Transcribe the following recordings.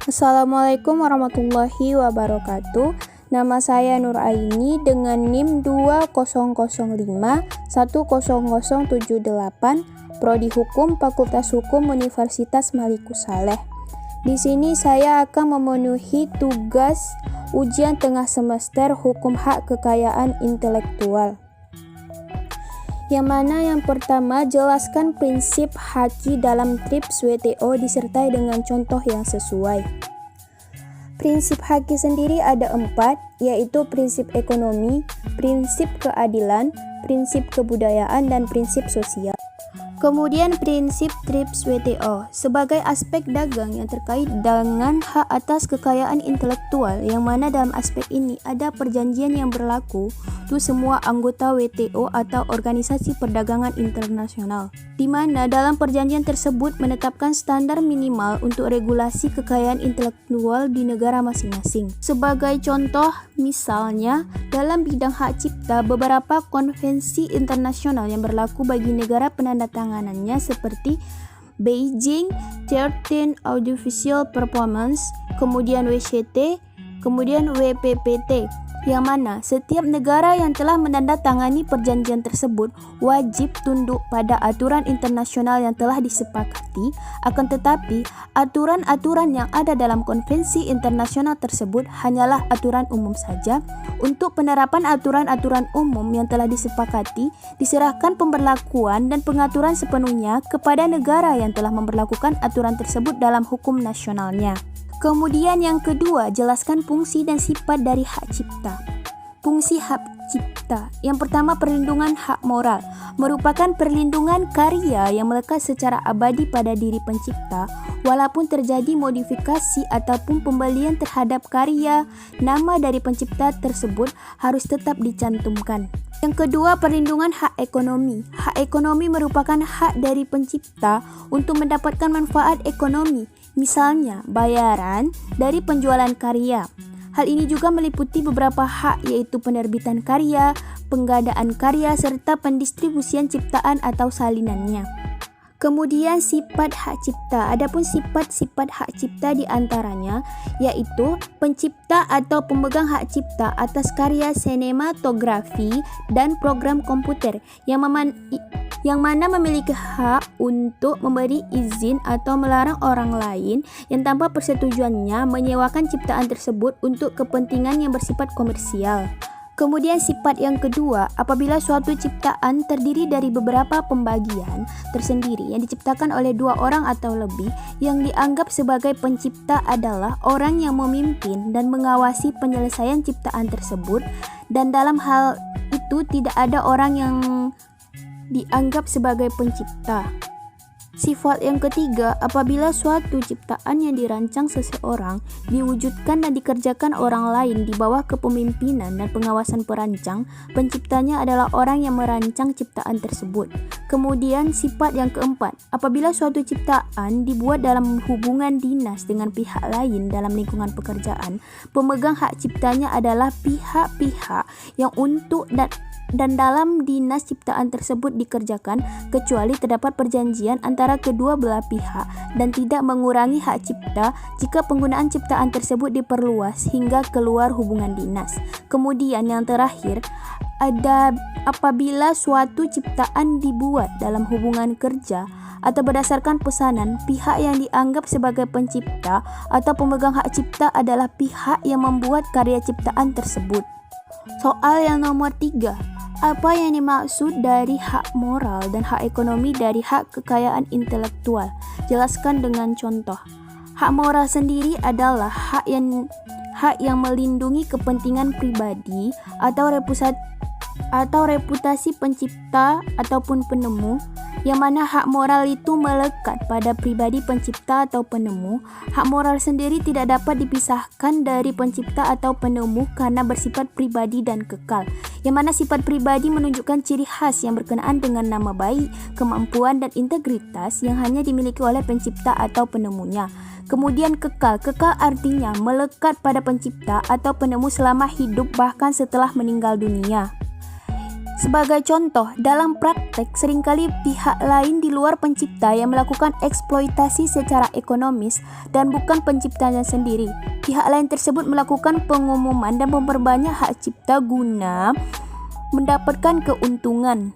Assalamualaikum warahmatullahi wabarakatuh. Nama saya Nur Aini dengan NIM 2005100078, Prodi Hukum Fakultas Hukum Universitas Malikus Saleh. Di sini saya akan memenuhi tugas ujian tengah semester Hukum Hak Kekayaan Intelektual. Yang mana yang pertama, jelaskan prinsip haki dalam TRIPS WTO disertai dengan contoh yang sesuai. Prinsip haki sendiri ada 4, yaitu prinsip ekonomi, prinsip keadilan, prinsip kebudayaan, dan prinsip sosial. Kemudian prinsip TRIPS WTO sebagai aspek dagang yang terkait dengan hak atas kekayaan intelektual, yang mana dalam aspek ini ada perjanjian yang berlaku untuk semua anggota WTO atau Organisasi Perdagangan Internasional, di mana dalam perjanjian tersebut menetapkan standar minimal untuk regulasi kekayaan intelektual di negara masing-masing. Sebagai contoh, misalnya dalam bidang hak cipta, beberapa konvensi internasional yang berlaku bagi negara penandatanganannya seperti Beijing 13 Audiovisual Performance, kemudian WCT, kemudian WPPT, yang mana setiap negara yang telah menandatangani perjanjian tersebut wajib tunduk pada aturan internasional yang telah disepakati. Akan tetapi, aturan-aturan yang ada dalam konvensi internasional tersebut hanyalah aturan umum saja. Untuk penerapan aturan-aturan umum yang telah disepakati, diserahkan pemberlakuan dan pengaturan sepenuhnya kepada negara yang telah memberlakukan aturan tersebut dalam hukum nasionalnya. Kemudian yang kedua, jelaskan fungsi dan sifat dari hak cipta. Fungsi hak cipta. Yang pertama, perlindungan hak moral. Merupakan perlindungan karya yang melekat secara abadi pada diri pencipta, walaupun terjadi modifikasi ataupun pembelian terhadap karya, nama dari pencipta tersebut harus tetap dicantumkan. Yang kedua, perlindungan hak ekonomi. Hak ekonomi merupakan hak dari pencipta untuk mendapatkan manfaat ekonomi, misalnya bayaran dari penjualan karya. Hal ini juga meliputi beberapa hak, yaitu penerbitan karya, penggadaan karya, serta pendistribusian ciptaan atau salinannya. Kemudian sifat hak cipta. Adapun sifat-sifat hak cipta diantaranya yaitu pencipta atau pemegang hak cipta atas karya sinematografi dan program komputer yang mana memiliki hak untuk memberi izin atau melarang orang lain yang tanpa persetujuannya menyewakan ciptaan tersebut untuk kepentingan yang bersifat komersial. Kemudian sifat yang kedua, apabila suatu ciptaan terdiri dari beberapa pembagian tersendiri yang diciptakan oleh 2 orang atau lebih, yang dianggap sebagai pencipta adalah orang yang memimpin dan mengawasi penyelesaian ciptaan tersebut, dan dalam hal itu tidak ada orang yang dianggap sebagai pencipta. Sifat yang ketiga, apabila suatu ciptaan yang dirancang seseorang diwujudkan dan dikerjakan orang lain di bawah kepemimpinan dan pengawasan perancang, penciptanya adalah orang yang merancang ciptaan tersebut. Kemudian sifat yang keempat, apabila suatu ciptaan dibuat dalam hubungan dinas dengan pihak lain dalam lingkungan pekerjaan, pemegang hak ciptanya adalah pihak-pihak yang untuk dan dalam dinas ciptaan tersebut dikerjakan, kecuali terdapat perjanjian antara kedua belah pihak dan tidak mengurangi hak cipta jika penggunaan ciptaan tersebut diperluas hingga keluar hubungan dinas. Kemudian yang terakhir, ada apabila suatu ciptaan dibuat dalam hubungan kerja atau berdasarkan pesanan, pihak yang dianggap sebagai pencipta atau pemegang hak cipta adalah pihak yang membuat karya ciptaan tersebut. Soal yang nomor 3, apa yang dimaksud dari hak moral dan hak ekonomi dari hak kekayaan intelektual? Jelaskan dengan contoh. Hak moral sendiri adalah hak yang melindungi kepentingan pribadi atau reputasi pencipta ataupun penemu, yang mana hak moral itu melekat pada pribadi pencipta atau penemu. Hak moral sendiri tidak dapat dipisahkan dari pencipta atau penemu karena bersifat pribadi dan kekal, yang mana sifat pribadi menunjukkan ciri khas yang berkenaan dengan nama baik, kemampuan, dan integritas yang hanya dimiliki oleh pencipta atau penemunya. Kemudian kekal artinya melekat pada pencipta atau penemu selama hidup bahkan setelah meninggal dunia. Sebagai contoh, dalam praktek seringkali pihak lain di luar pencipta yang melakukan eksploitasi secara ekonomis dan bukan penciptanya sendiri. Pihak lain tersebut melakukan pengumuman dan memperbanyak hak cipta guna mendapatkan keuntungan.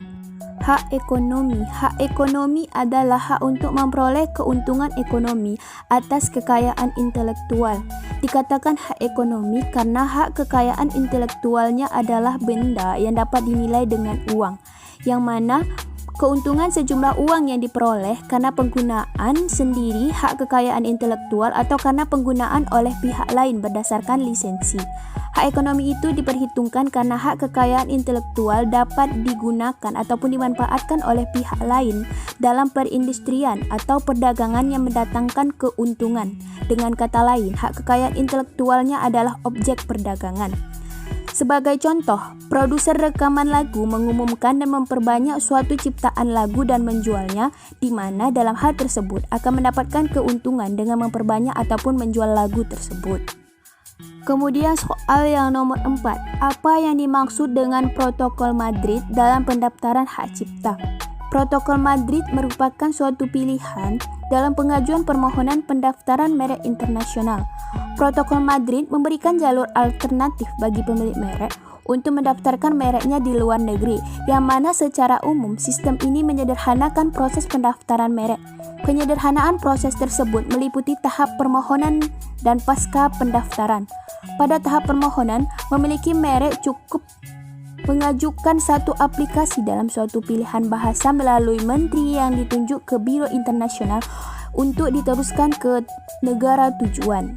Hak ekonomi adalah hak untuk memperoleh keuntungan ekonomi atas kekayaan intelektual. Dikatakan hak ekonomi karena hak kekayaan intelektualnya adalah benda yang dapat dinilai dengan uang, yang mana keuntungan sejumlah uang yang diperoleh karena penggunaan sendiri hak kekayaan intelektual atau karena penggunaan oleh pihak lain berdasarkan lisensi. Hak ekonomi itu diperhitungkan karena hak kekayaan intelektual dapat digunakan ataupun dimanfaatkan oleh pihak lain dalam perindustrian atau perdagangan yang mendatangkan keuntungan. Dengan kata lain, hak kekayaan intelektualnya adalah objek perdagangan. Sebagai contoh, produser rekaman lagu mengumumkan dan memperbanyak suatu ciptaan lagu dan menjualnya, di mana dalam hal tersebut akan mendapatkan keuntungan dengan memperbanyak ataupun menjual lagu tersebut. Kemudian soal yang nomor 4, apa yang dimaksud dengan Protokol Madrid dalam pendaftaran hak cipta? Protokol Madrid merupakan suatu pilihan dalam pengajuan permohonan pendaftaran merek internasional. Protokol Madrid memberikan jalur alternatif bagi pemilik merek untuk mendaftarkan mereknya di luar negeri, yang mana secara umum sistem ini menyederhanakan proses pendaftaran merek. Penyederhanaan proses tersebut meliputi tahap permohonan dan pasca pendaftaran. Pada tahap permohonan, memiliki merek cukup mengajukan satu aplikasi dalam suatu pilihan bahasa melalui menteri yang ditunjuk ke Biro Internasional untuk diteruskan ke negara tujuan.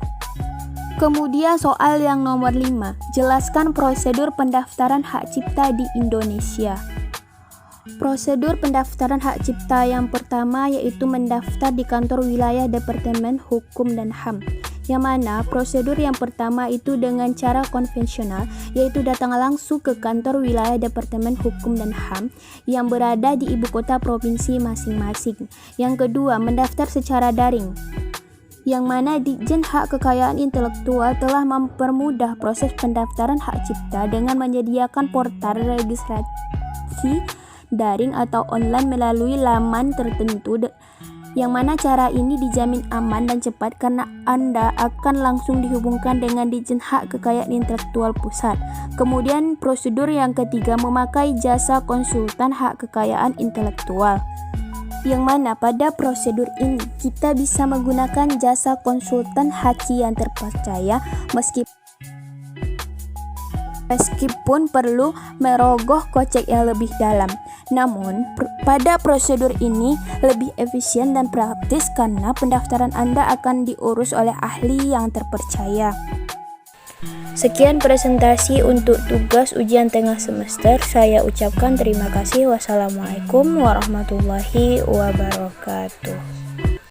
Kemudian soal yang nomor 5, jelaskan prosedur pendaftaran hak cipta di Indonesia. Prosedur pendaftaran hak cipta yang pertama yaitu mendaftar di kantor wilayah Departemen Hukum dan HAM, yang mana prosedur yang pertama itu dengan cara konvensional, yaitu datang langsung ke kantor wilayah Departemen Hukum dan HAM yang berada di ibu kota provinsi masing-masing. Yang kedua, mendaftar secara daring, yang mana Ditjen Hak Kekayaan Intelektual telah mempermudah proses pendaftaran hak cipta dengan menyediakan portal registrasi daring atau online melalui laman tertentu, yang mana cara ini dijamin aman dan cepat karena Anda akan langsung dihubungkan dengan Ditjen Hak Kekayaan Intelektual Pusat. Kemudian prosedur yang ketiga, memakai jasa konsultan hak kekayaan intelektual, yang mana pada prosedur ini kita bisa menggunakan jasa konsultan haki yang terpercaya meskipun perlu merogoh kocek yang lebih dalam. Namun, pada prosedur ini lebih efisien dan praktis karena pendaftaran Anda akan diurus oleh ahli yang terpercaya. Sekian presentasi untuk tugas ujian tengah semester. Saya ucapkan terima kasih. Wassalamualaikum warahmatullahi wabarakatuh.